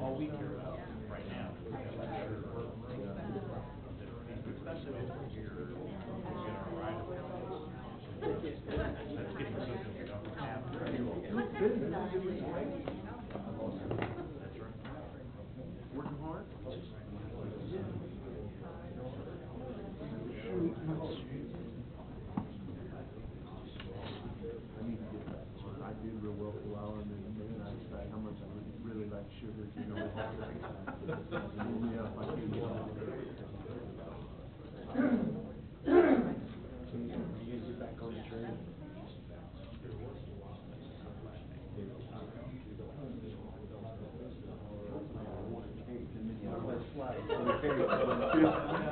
All we care about right now is especially if we're here to get our right of way. That's getting something we don't have. That's right. Working hard. I did real well for a while, and then I decided how much I would really like sugar, you know. Yeah, if I can get it. You guys get back on the train?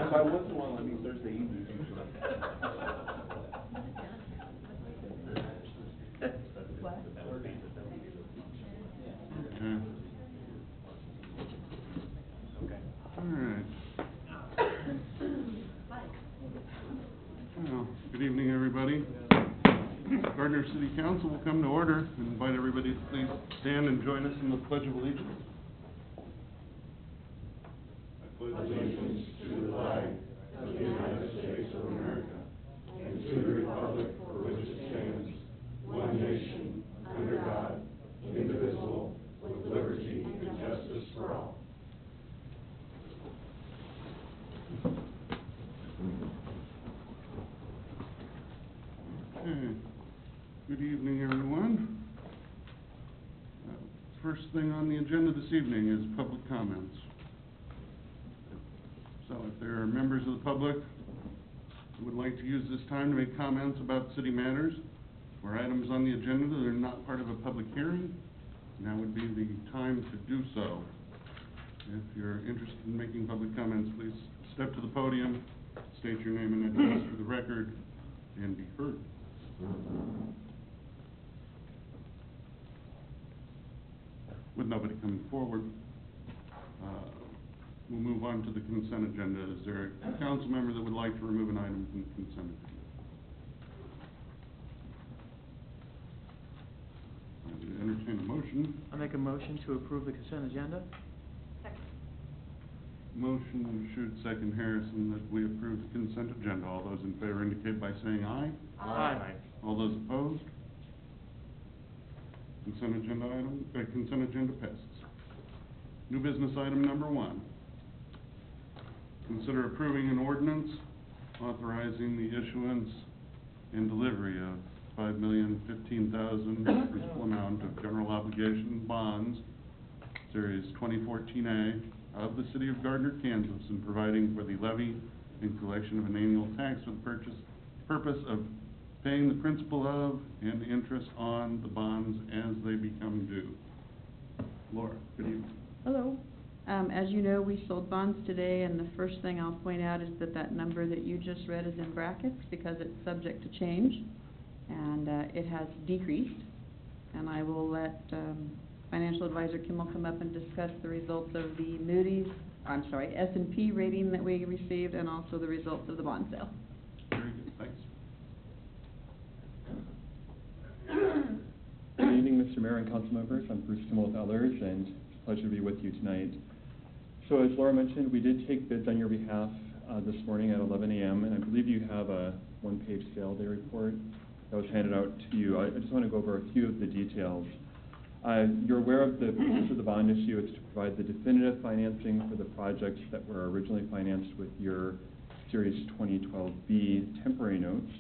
By once in a while, I mean Thursday evening. Okay. All right. Well, good evening, everybody. Gardner City Council will come to order and invite everybody to please stand and join us in the Pledge of Allegiance. I pledge allegiance to the flag of the United States of America and to the republic for which it stands, one nation, under God, indivisible, with liberty and justice for all. Okay. Good evening, everyone. First thing on the agenda this evening is public comments. So if there are members of the public who would like to use this time to make comments about city matters or items on the agenda that are not part of a public hearing, now would be the time to do so. If you're interested in making public comments, please step to the podium, state your name and address for the record, and be heard. With nobody coming forward, we'll move on to the consent agenda. Is there a council member that would like to remove an item from the consent agenda? I would entertain a motion. I'll make a motion to approve the consent agenda. Second. Motion Schutt, second Harrison, that we approve the consent agenda. All those in favor indicate by saying aye. Aye. All those opposed? Consent agenda passes. New business item number 1. Consider approving an ordinance authorizing the issuance and delivery of $5,015,000 principal amount of general obligation bonds, Series 2014A, of the City of Gardner, Kansas, and providing for the levy and collection of an annual tax for the purpose of paying the principal of and interest on the bonds as they become due. Laura, good evening. Hello. As you know, we sold bonds today, and the first thing I'll point out is that number that you just read is in brackets because it's subject to change, and it has decreased. And I will let Financial Advisor Kimmel come up and discuss the results of the S&P rating that we received, and also the results of the bond sale. Very good, thanks. Good evening, Mr. Mayor and council members. I'm Bruce Kimmel with others, and it's a pleasure to be with you tonight. So as Laura mentioned, we did take bids on your behalf this morning at 11 a.m., and I believe you have a one-page sale day report that was handed out to you. I just want to go over a few of the details. You're aware of the purpose of the bond issue. It's to provide the definitive financing for the projects that were originally financed with your Series 2012B temporary notes.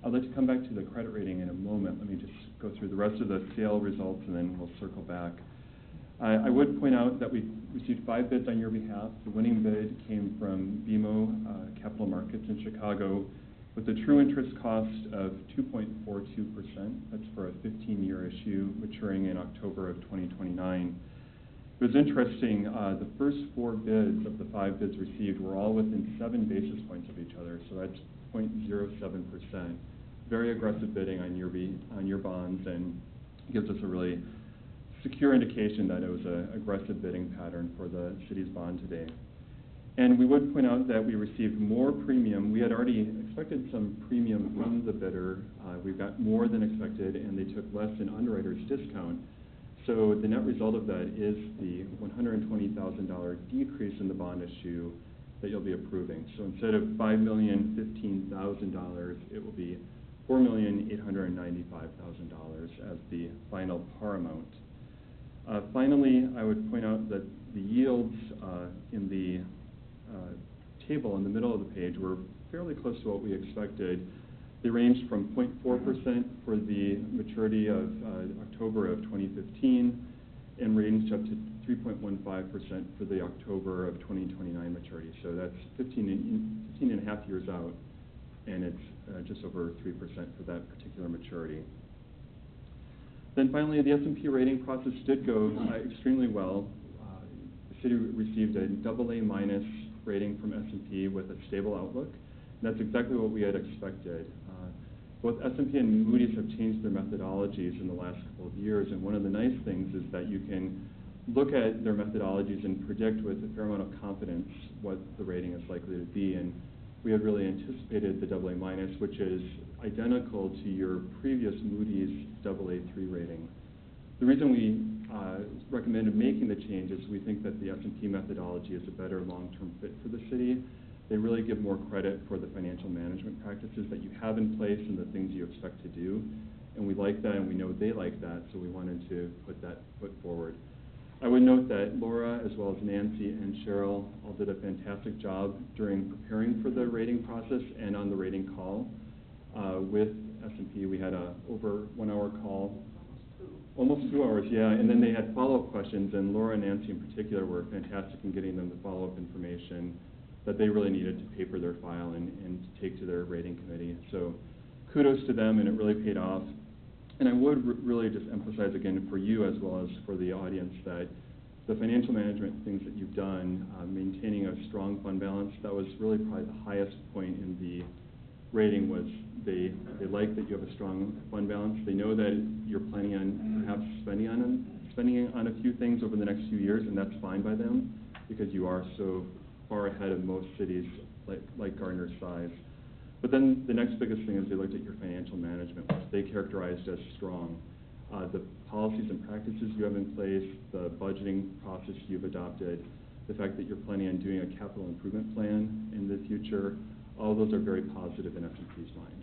I'd like to come back to the credit rating in a moment. Let me just go through the rest of the sale results, and then we'll circle back. I would point out that we received 5 bids on your behalf. The winning bid came from BMO Capital Markets in Chicago with a true interest cost of 2.42%. That's for a 15-year issue maturing in October of 2029. It was interesting, the first 4 bids of the 5 bids received were all within 7 basis points of each other, so that's 0.07%. very aggressive bidding on your bonds, and gives us a really secure indication that it was an aggressive bidding pattern for the city's bond today. And we would point out that we received more premium. We had already expected some premium from the bidder. We got more than expected, and they took less than underwriter's discount. So the net result of that is the $120,000 decrease in the bond issue that you'll be approving. So instead of $5,015,000, it will be $4,895,000 as the final par amount. Finally, I would point out that the yields in the table in the middle of the page were fairly close to what we expected. They ranged from 0.4% for the maturity of October of 2015 and ranged up to 3.15% for the October of 2029 maturity. So that's 15 and a half years out, and it's just over 3% for that particular maturity. Then finally, the S&P rating process did go extremely well. The city received a AA- rating from S&P with a stable outlook. And that's exactly what we had expected. Both S&P and Moody's have changed their methodologies in the last couple of years, and one of the nice things is that you can look at their methodologies and predict with a fair amount of confidence what the rating is likely to be. And we had really anticipated the AA-, which is identical to your previous Moody's AA3 rating. The reason we recommended making the change is we think that the S&P methodology is a better long-term fit for the city. They really give more credit for the financial management practices that you have in place and the things you expect to do. And we like that, and we know they like that, so we wanted to put that foot forward. I would note that Laura, as well as Nancy and Cheryl, all did a fantastic job during preparing for the rating process and on the rating call. With S&P, we had a over 1 hour call. Almost 2 hours, yeah, and then they had follow-up questions, and Laura and Nancy in particular were fantastic in getting them the follow-up information that they really needed to paper their file and to take to their rating committee. So kudos to them, and it really paid off. And I would really just emphasize again for you as well as for the audience that the financial management things that you've done, maintaining a strong fund balance, that was really probably the highest point in the rating. Was they like that you have a strong fund balance. They know that you're planning on perhaps spending on a few things over the next few years, and that's fine by them because you are so far ahead of most cities like Gardner's size. But then the next biggest thing is they looked at your financial management, which they characterized as strong. The policies and practices you have in place, the budgeting process you've adopted, the fact that you're planning on doing a capital improvement plan in the future, all those are very positive in S&P's mind.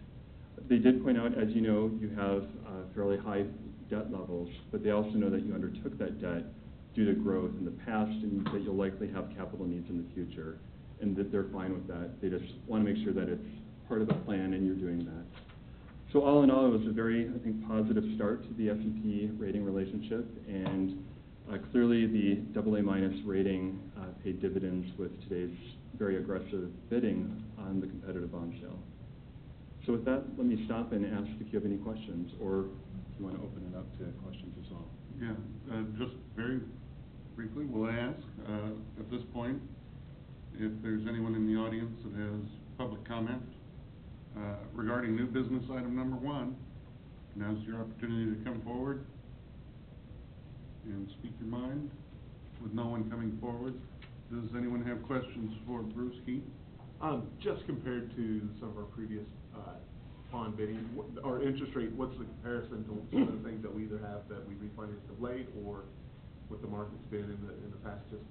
They did point out, as you know, you have fairly high debt levels, but they also know that you undertook that debt due to growth in the past and that you'll likely have capital needs in the future, and that they're fine with that. They just want to make sure that it's part of the plan and you're doing that. So all in all, it was a very, I think, positive start to the S&P rating relationship, and clearly the AA- rating paid dividends with today's very aggressive bidding on the competitive bond sale. So with that, let me stop and ask if you have any questions, or if you want to open it up to questions as well. Yeah, just very briefly, we'll ask at this point if there's anyone in the audience that has public comment regarding new business item number 1. Now's your opportunity to come forward and speak your mind. With no one coming forward, does anyone have questions for Bruce Keaton? Just compared to some of our previous bond bidding, our interest rate, what's the comparison to some of the things that we either have that we refinanced of late or what the market's been in the past, just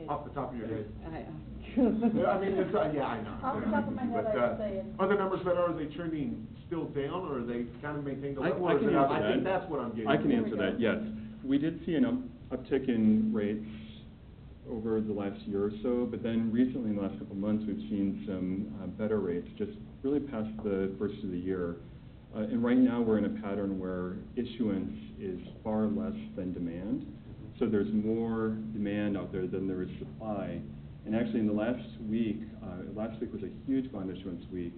off the top of your head? I mean, it's, yeah, I know. Off the top of my head, I'd say it's... Are the numbers better? Are they trending still down, or are they kind of maintained a level? I can answer that. I think that's what I'm getting. I can answer that, yes. We did see an uptick in rates over the last year or so, but then recently in the last couple of months we've seen some better rates just really past the first of the year. And right now we're in a pattern where issuance is far less than demand. So there's more demand out there than there is supply. And actually in the last week was a huge bond issuance week.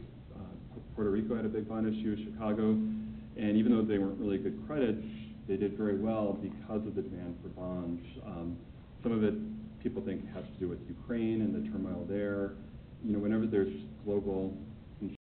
Puerto Rico had a big bond issue, Chicago, and even though they weren't really good credits, they did very well because of the demand for bonds. Some of it people think has to do with Ukraine and the turmoil there. you know, whenever there's global